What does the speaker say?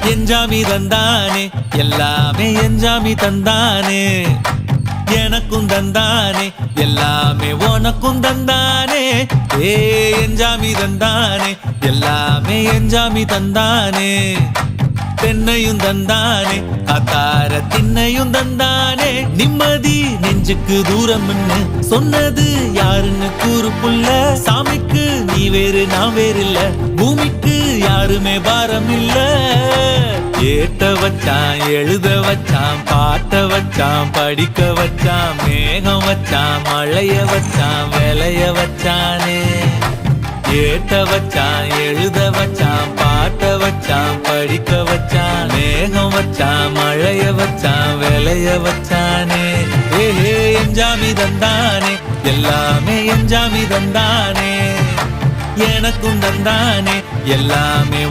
எஞ்சாமி தந்தானே எல்லாமே எஞ்சாமி தந்தானே எனக்கும் தந்தானே எல்லாமே உனக்கும் தந்தானே ஏ எஞ்சாமி தந்தானே எல்லாமே எஞ்சாமி தந்தானே தென்னையும் தந்தானே அத்தார திண்ணையும் தந்தானே நிம்மதி நெஞ்சுக்கு தூரம்னு சொன்னது யாருன்னு கூறு புள்ள சாமிக்கு நீ வேறு நான் வேறு இல்ல பூமிக்கு யாருமே பாரம் இல்ல ஏட்ட வச்சான் எழுத வச்சான் பாட்ட வச்சான் படிக்க வச்சான் மேகம் வச்சான் மழைய வச்சான் விளைய வச்சானே ஏட்ட வச்சான் எழுத வச்சான் பாட்ட வச்சான் படிக்க வச்சான் மேகம் வச்சான் மழைய வச்சான் விளைய வச்சானே ஏஹே எஞ்சாமி தந்தானே எல்லாமே எஞ்சாமி தந்தானே எனக்கும் தந்தானே எல்லாமே